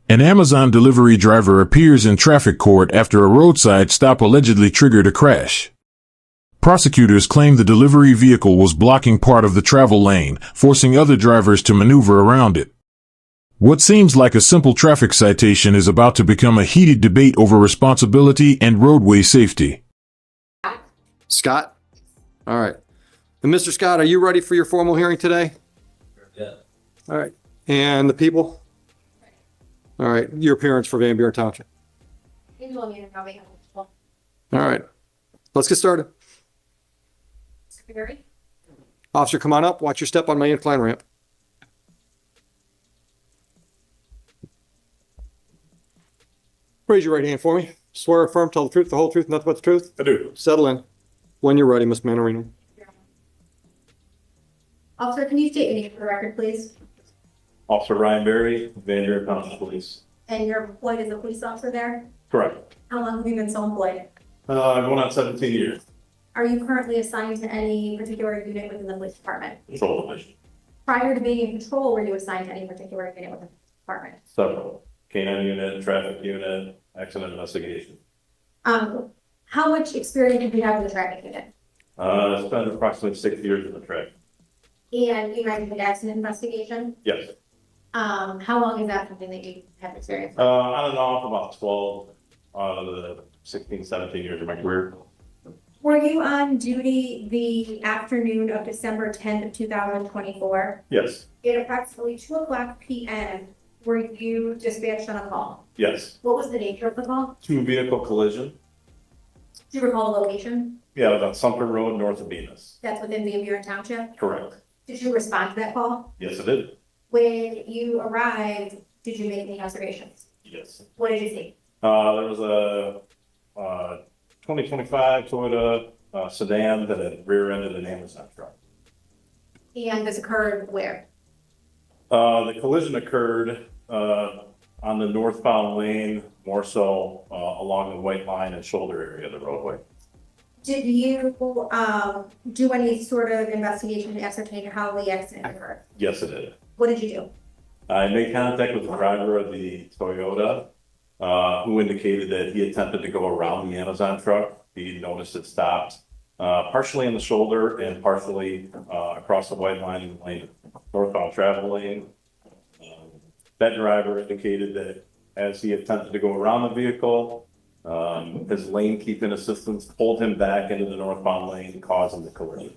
An Amazon delivery driver appears in traffic court after a roadside stop allegedly triggered a crash. Prosecutors claim the delivery vehicle was blocking part of the travel lane, forcing other drivers to maneuver around it. What seems like a simple traffic citation is about to become a heated debate over responsibility and roadway safety. Scott? All right. And Mr. Scott, are you ready for your formal hearing today? Yeah. All right. And the people? All right. Your appearance for Van Buren Township. All right. Let's get started. Officer, come on up. Watch your step on my incline ramp. Raise your right hand for me. Swear or affirm, tell the truth, the whole truth, nothing but the truth? I do. Settle in. When you're ready, Ms. Manarino. Officer, can you state your name for the record, please? Officer Ryan Berry, Van Buren Township Police. And you're employed as a police officer there? Correct. How long have you been so employed? Going on 17 years. Are you currently assigned to any particular unit within the police department? Patrol division. Prior to being in patrol, were you assigned to any particular unit within the department? Several. Canine unit, traffic unit, accident investigation. How much experience do you have in the traffic unit? I spent approximately 6 years in the track. And you mentioned accident investigation. Yes. How long is that something that you have experience with? On and off about 12 out of the 16, 17 years of my career. Were you on duty the afternoon of December 10th of 2024? Yes. At approximately 2:00 p.m., were you dispatched on a call? Yes. What was the nature of the call? 2 vehicle collision. Do you recall the location? Yeah, it was on Sumter Road, north of Venus. That's within Van Buren Township? Correct. Did you respond to that call? Yes, I did. When you arrived, did you make any observations? Yes. What did you see? There was a 2025 Toyota sedan that had rear-ended an Amazon truck. And this occurred where? The collision occurred on the northbound lane, more so along the white line and shoulder area of the roadway. Did you do any sort of investigation to ascertain how the accident occurred? Yes, it did. What did you do? I made contact with the driver of the Toyota, who indicated that he attempted to go around the Amazon truck. He noticed it stopped partially in the shoulder and partially across the white line in the lane, northbound travel lane. That driver indicated that as he attempted to go around the vehicle, his lane keeping assistance pulled him back into the northbound lane, causing the collision.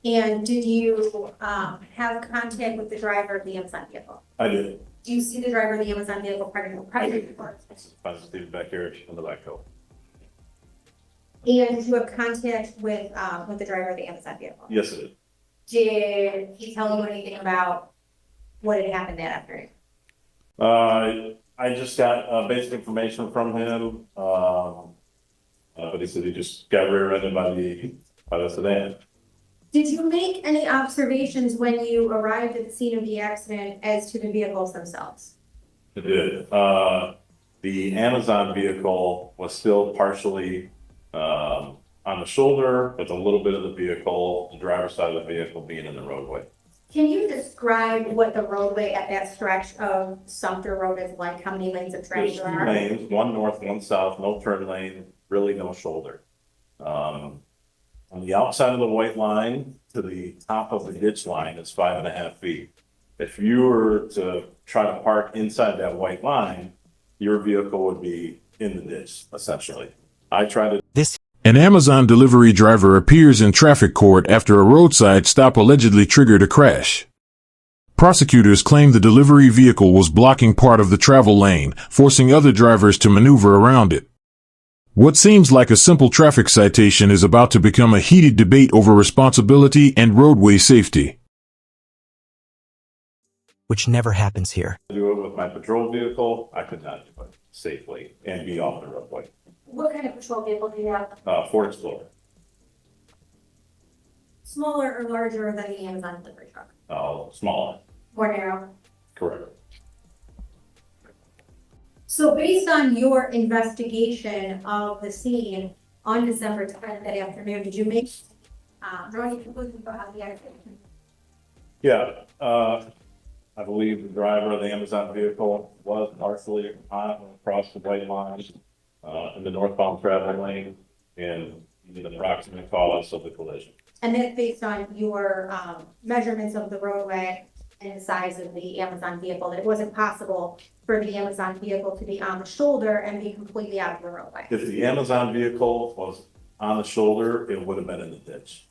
And did you have contact with the driver of the Amazon vehicle? I did. Do you see the driver of the Amazon vehicle prior to report? I was back here on the back hill. And did you have contact with the driver of the Amazon vehicle? Yes, it did. Did he tell you anything about what had happened that afternoon? I just got basic information from him, but he said he just got rear-ended by the sedan. Did you make any observations when you arrived at the scene of the accident as to the vehicles themselves? It did. The Amazon vehicle was still partially on the shoulder, with a little bit of the vehicle, the driver's side of the vehicle being in the roadway. Can you describe what the roadway at that stretch of Sumter Road is like? How many lanes of traffic There's there 2 are? lanes, one north, one south, no turn lane, really no shoulder. On the outside of the white line to the top of the ditch line is 5.5 feet. If you were to try to park inside that white line, your vehicle would be in the ditch, essentially. I tried to. An Amazon delivery driver appears in traffic court after a roadside stop allegedly triggered a crash. Prosecutors claim the delivery vehicle was blocking part of the travel lane, forcing other drivers to maneuver around it. What seems like a simple traffic citation is about to become a heated debate over responsibility and roadway safety. Which never happens here. Do it with my patrol vehicle. I could not do it safely and be off the roadway. What kind of patrol vehicle do you have? Ford Explorer. Smaller or larger than the Amazon delivery truck? Smaller. More narrow? Correct. So based on your investigation of the scene on December 10th that afternoon, did you make draw any conclusions about how the accident? Yeah. I believe the driver of the Amazon vehicle was partially on across the white line, in the northbound travel lane, and the approximate cause of the collision. And that's based on your measurements of the roadway and the size of the Amazon vehicle, that it wasn't possible for the Amazon vehicle to be on the shoulder and be completely out of the roadway. If the Amazon vehicle was on the shoulder, it would have been in the ditch.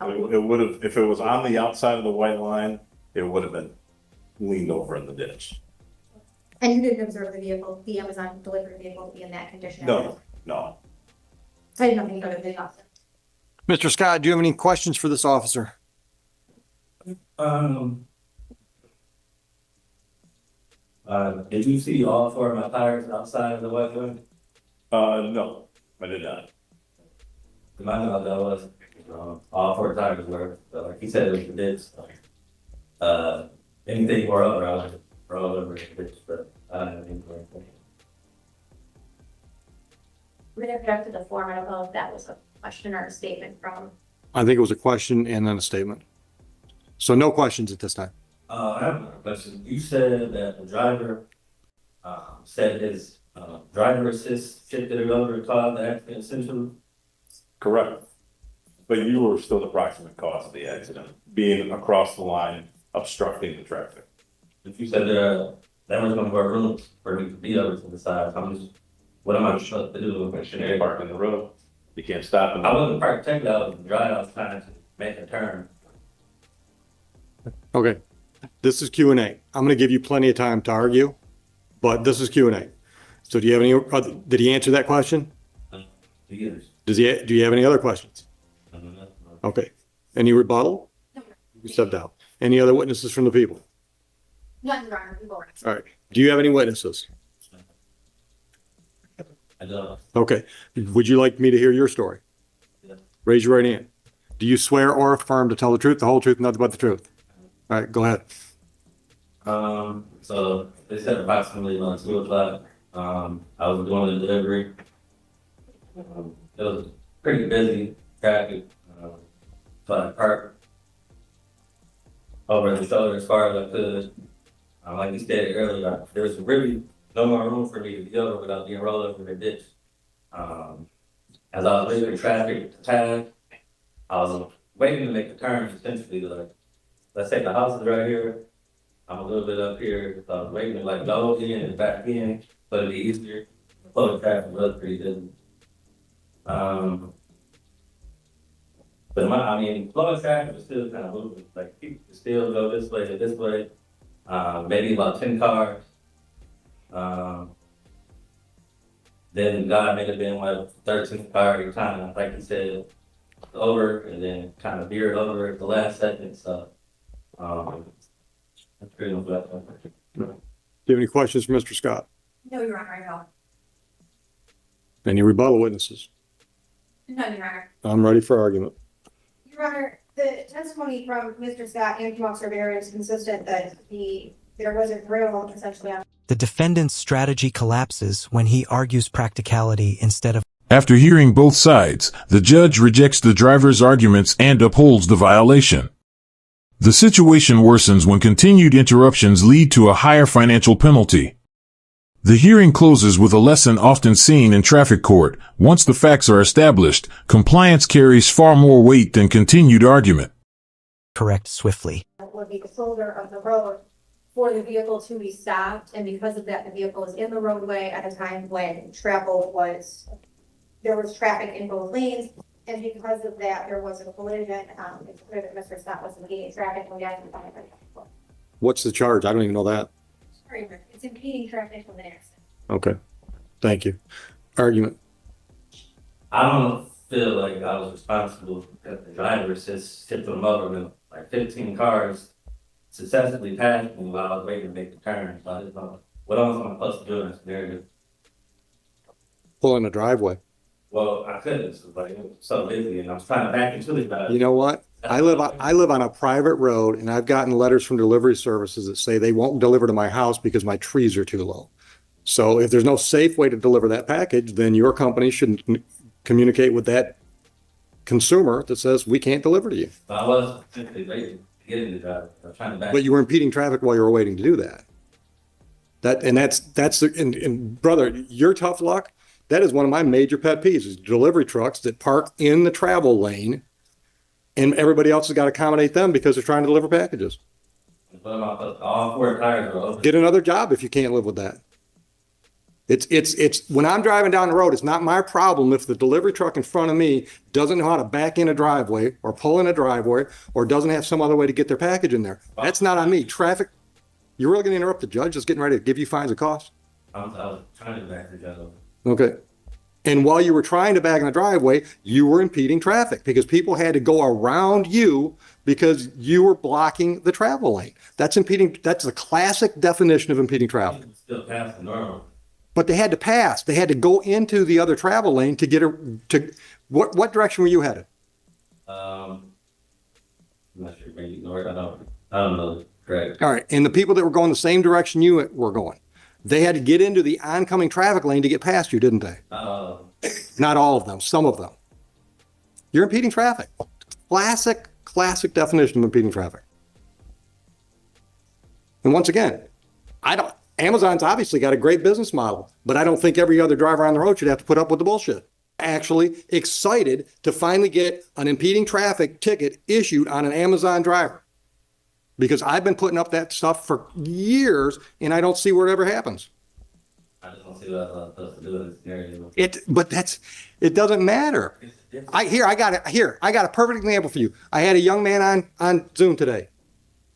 It would have, if it was on the outside of the white line, it would have been leaned over in the ditch. And you didn't observe the vehicle, the Amazon delivery vehicle, to be in that condition? No. So I didn't know anything about the officer. Mr. Scott, do you have any questions for this officer? Did you see all four of my tires outside of the white line? No, I did not. I know that was, all four tires were, like he said, it was the ditch. Anything more up, I was roll over the ditch, but I don't have anything. I'm gonna object to the form. I don't know if that was a question or a statement from. I think it was a question and then a statement. So no questions at this time. I have another question. You said that the driver, said his, driver assist shifted it over to cause the accident essentially? Correct. But you were still the approximate cause of the accident, being across the line, obstructing the traffic. If you said that was gonna be room for me to be over to the side, what am I supposed to do? You can't park in the road. You can't stop in the I road. wasn't parked technically, I was driving, I was trying to make a turn. Okay, this is Q&A. I'm going to give you plenty of time to argue, but this is Q&A. So do you have any, did he answer that question? Years. Do you have any other questions? Okay. Any rebuttal? No. You stepped out. Any other witnesses from the people? Nothing wrong with the board. All right. Do you have any witnesses? I don't. Okay. Would you like me to hear your story? Yeah. Raise your right hand. Do you swear or affirm to tell the truth, the whole truth, and nothing but the truth? All right, go ahead. So they said approximately around 2 o'clock. I was doing a delivery. It was pretty busy traffic. So I parked over the shoulder as far as I could. Like you stated earlier, there was really no more room for me to be over without being rolled over the ditch. As I was leaving traffic to tag, I was waiting to make the turn essentially. Like, let's say the house is right here. I'm a little bit up here. So I was waiting to like go in and back in, so it'd be easier. The flow of traffic was pretty busy. But flow of traffic was still kind of moving. Like people could still go this way to this way. Maybe about 10 cars. Then the guy may have been like 13th car every time, like he said, over and then kind of veered over at the last second. So that's pretty much what Do you have any questions for Mr. Scott? No, Your Honor, I don't. Any rebuttal witnesses? No, Your Honor. I'm ready for argument. Your Honor, the testimony from Mr. Scott and from Officer Barry is consistent that there wasn't room essentially on. The defendant's strategy collapses when he argues practicality instead of. After hearing both sides, the judge rejects the driver's arguments and upholds the violation. The situation worsens when continued interruptions lead to a higher financial penalty. The hearing closes with a lesson often seen in traffic court. Once the facts are established, compliance carries far more weight than continued argument. Correct swiftly. Would be the shoulder of the road for the vehicle to be stopped, and because of that, the vehicle was in the roadway at a time when there was traffic in both lanes, and because of that, there was a collision. It's clear that Mr. Scott was impeding traffic when got in front of the. What's the charge? I don't even know that. Sorry, it's impeding traffic with an accident. Okay. Thank you. Argument. I don't feel like I was responsible because the driver just tipped them over with like 15 cars successfully passed me while I was waiting to make the turn. So I just don't know what else am I supposed to do in this scenario. Pull in the driveway. Well, I couldn't. It was like, it was so busy and I was trying to back into the drive. You know what? I live on a private road, and I've gotten letters from delivery services that say they won't deliver to my house because my trees are too low. So if there's no safe way to deliver that package, then your company should communicate with that consumer that says we can't deliver to you. So I was simply waiting. get in the drive. I'm trying to back. But you were impeding traffic while you were waiting to do that. And brother, your tough luck, that is one of my major pet peeves is delivery trucks that park in the travel lane and everybody else has got to accommodate them because they're trying to deliver packages. What about all 4 tires are open? Get another job if you can't live with that. It's when I'm driving down the road, it's not my problem if the delivery truck in front of me doesn't know how to back in a driveway or pull in a driveway or doesn't have some other way to get their package in there. That's not on me. Traffic, you're really going to interrupt the judge that's getting ready to give you fines and costs? I was trying to back the judge. Okay. And while you were trying to back in the driveway, you were impeding traffic because people had to go around you because you were blocking the travel lane. That's impeding. That's the classic definition of impeding traffic. Still passing normal. But they had to pass. They had to go into the other travel lane to get what direction were you headed? I'm not sure, maybe north. I don't know. Correct. All right. And the people that were going the same direction you were going, they had to get into the oncoming traffic lane to get past you, didn't they? Not all of them, some of them. You're impeding traffic. Classic definition of impeding traffic. And once again, Amazon's obviously got a great business model, but I don't think every other driver on the road should have to put up with the bullshit. Actually excited to finally get an impeding traffic ticket issued on an Amazon driver. Because I've been putting up that stuff for years and I don't see where it ever happens. I just don't see what I'm supposed to do in this scenario. It doesn't matter. I got a perfect example for you. I had a young man on Zoom today.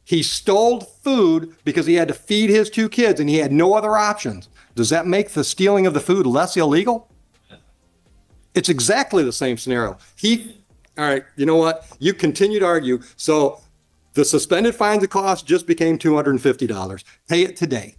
He stole food because he had to feed his 2 kids and he had no other options. Does that make the stealing of the food less illegal? It's exactly the same scenario. All right, you know what? You continue to argue. So the suspended fines and costs just became $250. Pay it today.